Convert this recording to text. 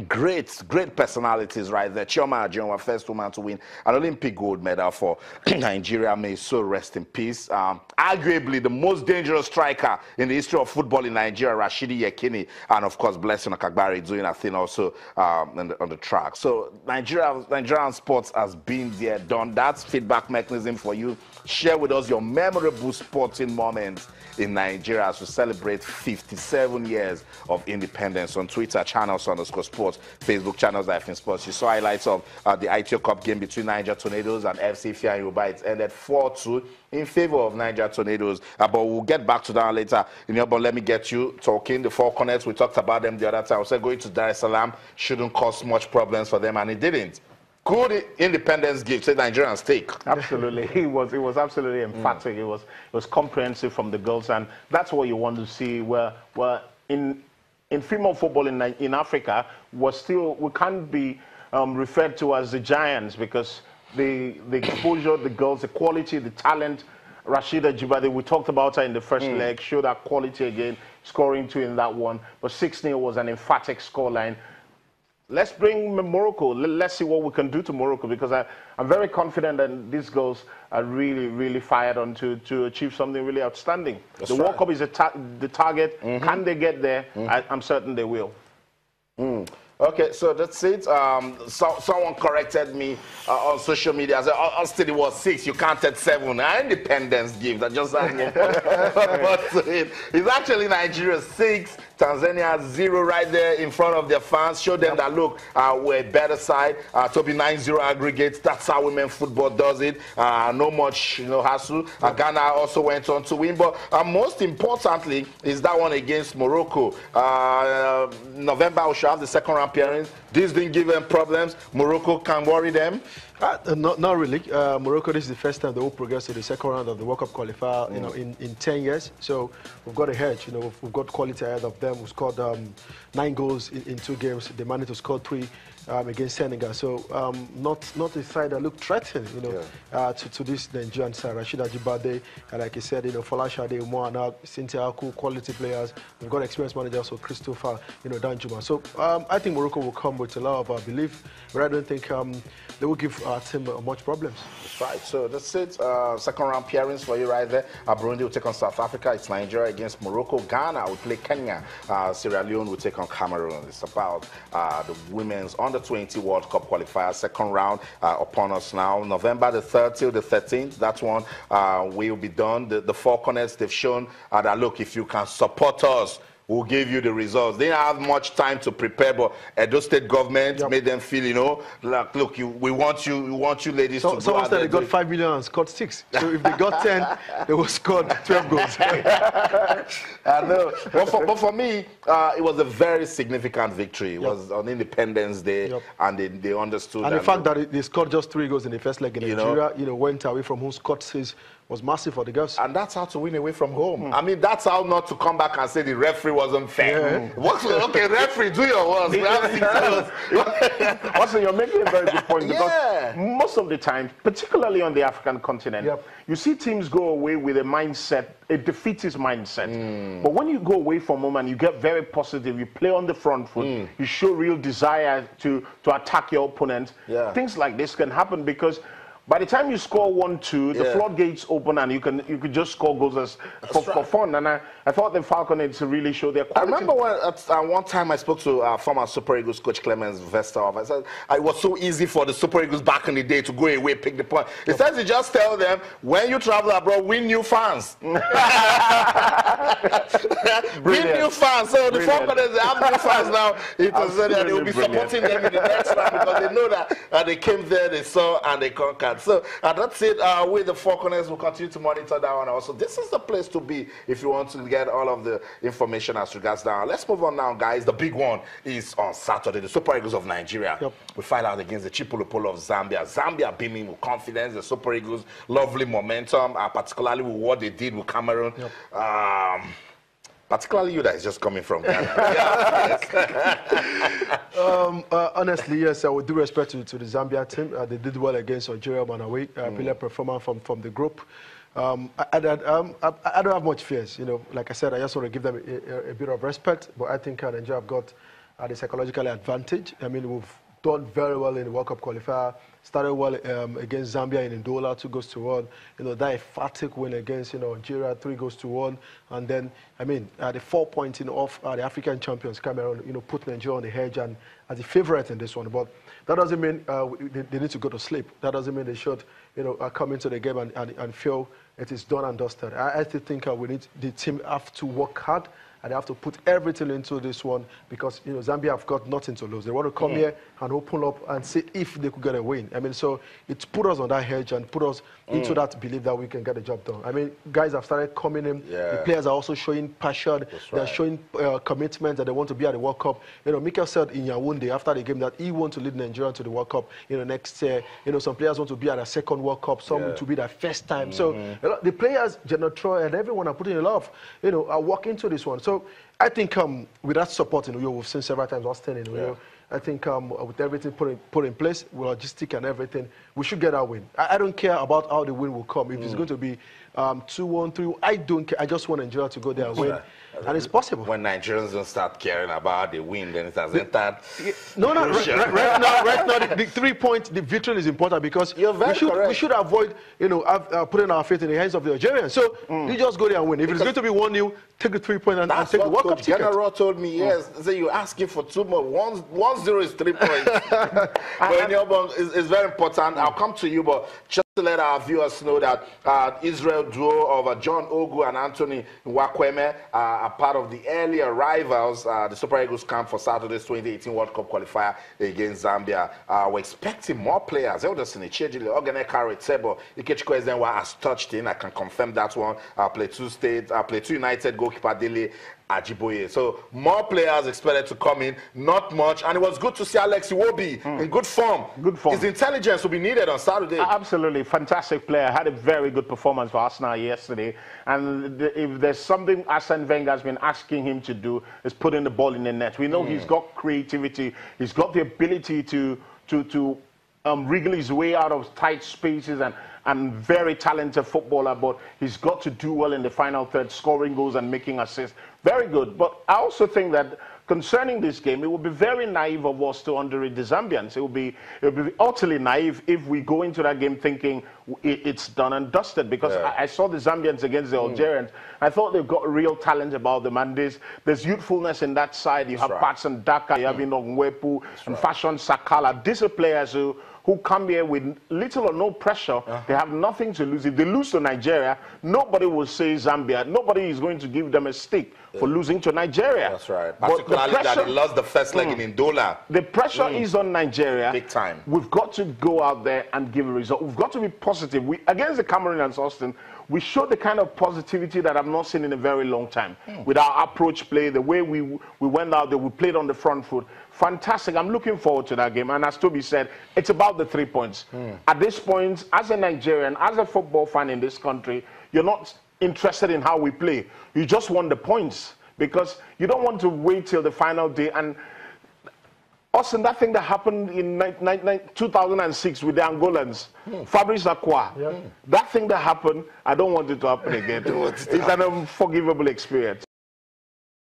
Great personalities right there. Chioma Ajionwa, first woman to win an Olympic gold medal for Nigeria. May so rest in peace. Arguably the most dangerous striker in the history of football in Nigeria, Rashidi Yekini, and of course Blessing Okagbari doing a thing also on the track. So Nigerian sports has been there, done that. Feedback mechanism for you. Share with us your memorable sporting moments in Nigeria as we celebrate 57 years of independence. On Twitter, channels_sports, Facebook channels IFN Sports. You saw highlights of the ITO Cup game between Niger Tornadoes and FC Ifeanyi Uba. It ended 4-2 in favor of Niger Tornadoes. But we'll get back to that later. But let me get you talking. The four corners, we talked about them the other time. I said going to Dar es Salaam shouldn't cause much problems for them, and it didn't. Good independence gift, say Nigerians take. Absolutely, it was absolutely emphatic. It was comprehensive from the girls, and that's what you want to see. Where in female football in Africa, we can't be referred to as the giants because the exposure, the girls, the quality, the talent. Rashida Jibade, we talked about her in the first leg, showed her quality again, scoring 2 in that one. But 6-0 was an emphatic scoreline. Let's bring Morocco. Let's see what we can do to Morocco, because I'm very confident that these girls are really, really fired on to achieve something really outstanding. The World Cup is the target. Can they get there? I'm certain they will. Okay, so that's it. Someone corrected me on social media. I said, Austin, it was 6. You counted 7. Independence gift. I just it's actually Nigeria 6. Tanzania 0 right there in front of their fans. Show them that, look, we're a better side. Toby 9-0 aggregates. That's how women football does it. No much, hassle. Ghana also went on to win. But most importantly is that one against Morocco. November, we shall have the second round appearance. This didn't give them problems. Morocco can worry them. Not really. Morocco, this is the first time they will progress to the second round of the World Cup qualifier, in 10 years. So we've got a hedge. We've got quality ahead of them. We scored 9 goals in 2 games. They managed to score 3 against Senegal. So not a side that looked threatening, to this Nigerian side. Rashida Jibade, like I said, Folashade, Moana, Cynthia Aku, quality players. We've got experienced managers, so Christopher, Danjuma. So I think Morocco will come with a lot of belief, but I don't think they will give our team much problems. That's right. So that's it. Second round appearance for you right there. Burundi will take on South Africa. It's Nigeria against Morocco. Ghana will play Kenya. Sierra Leone will take on Cameroon. It's about the women's under-20 World Cup qualifier. Second round upon us now. November the 3rd till the 13th. That one will be done. The four corners, they've shown that, look, if you can support us, we'll give you the results. They didn't have much time to prepare, but Edo State government made them feel, like, look, we want you ladies to go out there. Someone said they got 5 million and scored 6. So if they got 10, they will score 12 goals. I know. But for me, it was a very significant victory. It was on Independence Day, and they understood. And the fact that they scored just 3 goals in the first leg in Nigeria, went away from home, scored 6, was massive for the girls. And that's how to win away from home. I mean, that's how not to come back and say the referee wasn't fair. Okay, referee, do your work. Also, you're making a very good point, because most of the time, particularly on the African continent, you see teams go away with a mindset, a defeatist mindset. But when you go away from home and you get very positive, you play on the front foot, you show real desire to attack your opponent, things like this can happen, because by the time you score 1-2, the floodgates open and you could just score goals for fun. And I thought the Falcons to really show their quality. I remember one time I spoke to former Super Eagles coach Clemens Vesterhoff. I said it was so easy for the Super Eagles back in the day to go away, pick the point. He says you just tell them, when you travel abroad, win new fans. Win new fans. So the Falcons, they have new fans now. They will be supporting them in the next round, because they know that they came there, they saw, and they conquered. So that's it. With the four corners, we'll continue to monitor that one also. This is the place to be if you want to get all of the information as regards that. Let's move on now, guys. The big one is on Saturday. The Super Eagles of Nigeria will fight out against the Chipolopolo of Zambia. Zambia beaming with confidence. The Super Eagles, lovely momentum, particularly with what they did with Cameroon. Particularly you that is just coming from Ghana. Honestly, yes, with due respect to the Zambia team, they did well against Algeria on away. Brilliant performance from the group. I don't have much fears. Like I said, I just want to give them a bit of respect. But I think Nigeria have got the psychological advantage. I mean, we've done very well in the World Cup qualifier. Started well against Zambia in Ndola, 2-1. You know, that emphatic win against, you know, Nigeria, 3-1. And then, I mean, the 4 points off the African champions, Cameroon, you know, put Nigeria on the hedge and as a favorite in this one. But that doesn't mean they need to go to sleep. That doesn't mean they should, you know, come into the game and feel it is done and dusted. I still think the team have to work hard. And they have to put everything into this one because, you know, Zambia have got nothing to lose. They want to come here and open up and see if they could get a win. I mean, so it put us on that hedge and put us into that belief that we can get the job done. I mean, guys have started coming in. Yeah. The players are also showing passion. They're showing commitment that they want to be at the World Cup. You know, Mikel said in Yaoundé after the game that he wants to lead Nigeria to the World Cup, you know, next year. You know, some players want to be at a second World Cup, some to be their first time. So the players, General Troy and everyone are putting a lot of, you know, are working into this one. So I think with that support, you know, we've seen several times Austin, you know, I think with everything put in place, with logistics and everything, we should get our win. I don't care about how the win will come. If it's going to be 2-1, 3, I don't care. I just want Nigeria to go there and win. And it's possible. When Nigerians don't start caring about the win, then it hasn't that. No, right now, the 3 points, the victory is important because we should avoid, you know, putting our faith in the hands of the Algerians. So you just go there and win. If it's going to be 1-0, take the 3 points and take the World Cup ticket. General told me, yes. So you're asking for 2 more. 1-0 is 3 points. But it's very important. I'll come to you, but just to let our viewers know that Israel duo of John Ogu and Anthony Nwakweme are part of the early arrivals. The Super Eagles camp for Saturday's 2018 World Cup qualifier against Zambia. We're expecting more players. Elders in the Chejili, Ogenekare Tebo, Ikechukwu Ezenwa has touched in. I can confirm that one. Plateau United goalkeeper Dele Ajiboye. So more players expected to come in, not much. And it was good to see Alex Iwobi in good form. Good form. His intelligence will be needed on Saturday. Absolutely. Fantastic player. Had a very good performance for Arsenal yesterday. And if there's something Arsene Wenger has been asking him to do, is putting the ball in the net. We know he's got creativity. He's got the ability to wriggle his way out of tight spaces and very talented footballer, but he's got to do well in the final third, scoring goals and making assists. Very good. But I also think that concerning this game, it would be very naive of us to underrate the Zambians. It would be utterly naive if we go into that game thinking it's done and dusted, because I saw the Zambians against the Algerians. I thought they've got real talent about them, and there's youthfulness in that side. You have Patson Daka, you have Inongwepu, and Fashion Sakala. These are players who come here with little or no pressure. They have nothing to lose. If they lose to Nigeria, nobody will say Zambia. Nobody is going to give them a stick for losing to Nigeria. That's right. Particularly that they lost the first leg in Ndola. The pressure is on Nigeria. Big time. We've got to go out there and give a result. We've got to be positive. Against the Cameroonians, Austin, we showed the kind of positivity that I've not seen in a very long time. With our approach play, the way we went out there, we played on the front foot. Fantastic. I'm looking forward to that game. And as Toby said, it's about the 3 points. At this point, as a Nigerian, as a football fan in this country, you're not interested in how we play. You just want the points, because you don't want to wait till the final day. And Austin, that thing that happened in 2006 with the Angolans, Fabrice Lacroix, that thing that happened, I don't want it to happen again. It's an unforgivable experience.